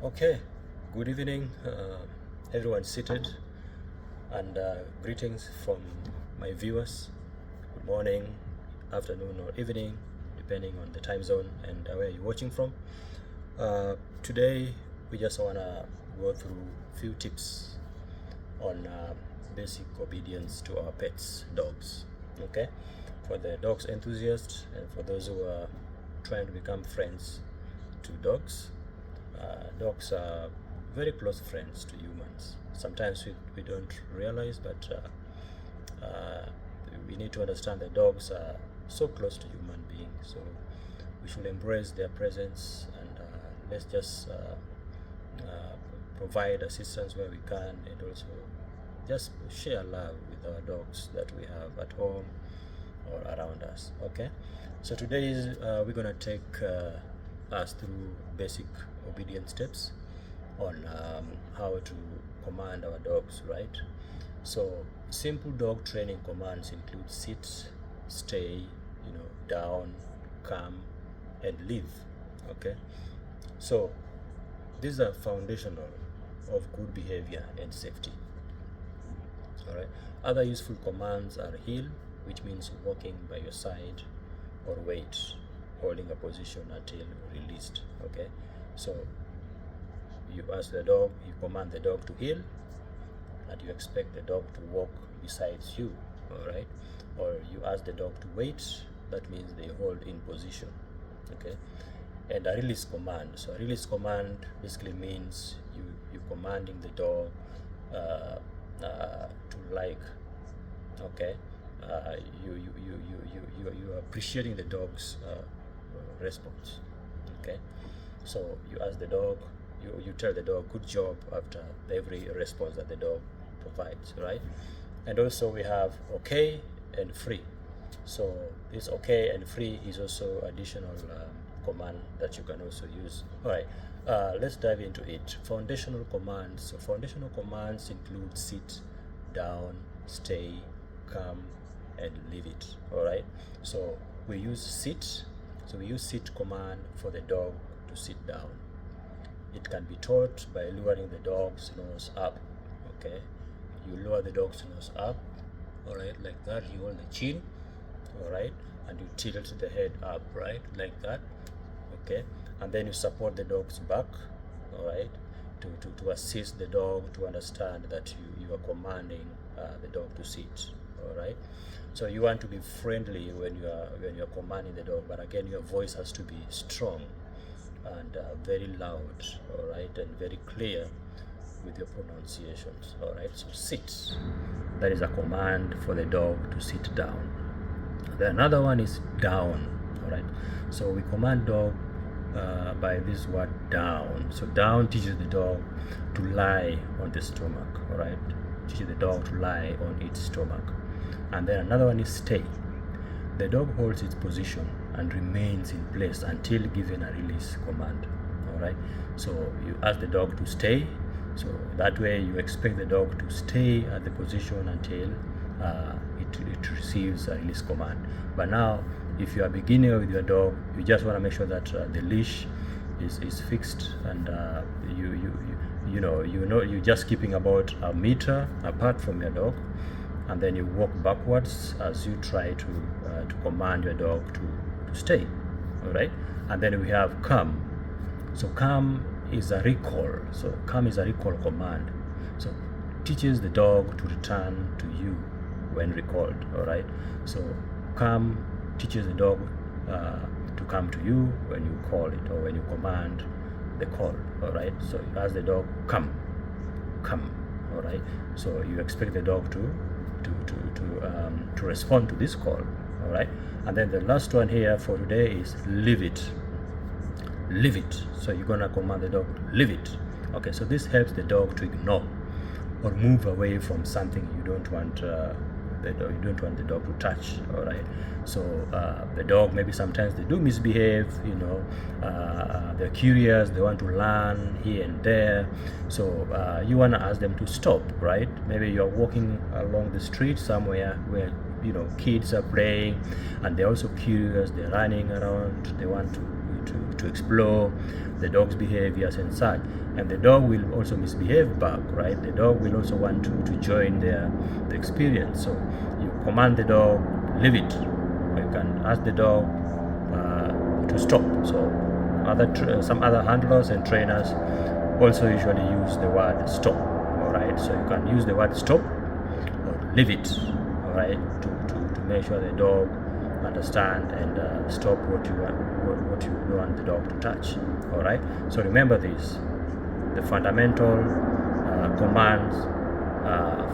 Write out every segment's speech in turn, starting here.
Okay, good evening, everyone seated, and greetings from my viewers. Good morning, afternoon, or evening, depending on the time zone and where you're watching from. Today, we just want to go through a few tips on basic obedience to our pets, dogs. Okay, for the dogs enthusiasts and for those who are trying to become friends to dogs. Dogs are very close friends to humans. Sometimes we don't realize, but we need to understand that dogs are so close to human beings. So we should embrace their presence, and let's just provide assistance where we can, and also just share love with our dogs that we have at home or around us. Okay, so today is we're gonna take us through basic obedience steps on how to command our dogs, right? So simple dog training commands include sit, stay, down, come, and leave. Okay, so these are foundational of good behavior and safety. All right, other useful commands are heel, which means walking by your side, or wait, holding a position until released. Okay, so you ask the dog, you command the dog to heel, and you expect the dog to walk besides you. All right, or you ask the dog to wait, that means they hold in position. Okay, and a release command. So a release command basically means you commanding the dog to like. Okay, you are appreciating the dog's response. Okay, so you ask the dog, you tell the dog good job after every response that the dog provides, right? And also we have okay and free. So this okay and free is also additional command that you can also use. All right, let's dive into it. Foundational commands. So foundational commands include sit, down, stay, come, and leave it. All right, so we use sit. So we use sit command for the dog to sit down. It can be taught by lowering the dog's nose up. Okay, you lower the dog's nose up, all right, like that. You hold the chin, all right, and you tilt the head up, right, like that. Okay, and then you support the dog's back, all right, to assist the dog to understand that you are commanding the dog to sit. All right, so you want to be friendly when you are commanding the dog, but again your voice has to be strong and very loud, all right, and very clear with your pronunciations. All right, so sit, that is a command for the dog to sit down. The another one is down. All right, so we command dog by this word down. So down teaches the dog to lie on the stomach. All right, teaches the dog to lie on its stomach. And then another one is stay. The dog holds its position and remains in place until given a release command. All right, so you ask the dog to stay, so that way you expect the dog to stay at the position until it receives a release command. But now if you are beginning with your dog, you just want to make sure that the leash is fixed, and you're just keeping about a meter apart from your dog, and then you walk backwards as you try to command your dog to stay. All right, and then we have come. So come is a recall. So come is a recall command. So teaches the dog to return to you when recalled. All right, so come teaches the dog to come to you when you call it or when you command the call. All right, so you ask the dog come. All right, so you expect the dog to respond to this call. All right, and then the last one here for today is leave it. So you're gonna command the dog leave it. Okay, so this helps the dog to ignore or move away from something you don't want the dog to touch. All right, so the dog, maybe sometimes they do misbehave, they're curious, they want to learn here and there, so you want to ask them to stop, right? Maybe you're walking along the street somewhere where kids are playing and they're also curious, they're running around, they want to to explore the dog's behaviors and such. And the dog will also misbehave back, right? The dog will also want to join the experience. So you command the dog, leave it. You can ask the dog to stop. So some other handlers and trainers also usually use the word stop. All right, so you can use the word stop or leave it. All right, to make sure the dog understand and stop what you want the dog to touch. All right, so remember this: the fundamental commands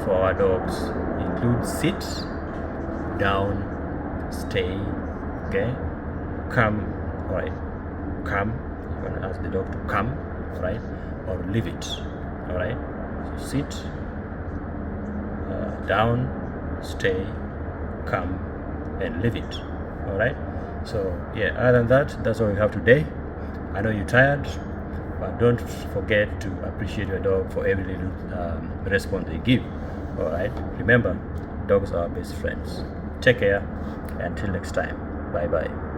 for our dogs include sit, down, stay, okay, come. All right, come. You can ask the dog to come, all right, or leave it. All right, so sit, down, stay, come, and leave it. All right, so yeah, other than that, that's all we have today. I know you're tired, but don't forget to appreciate your dog for every little response they give. All right, remember, dogs are our best friends. Take care. Until next time, bye bye.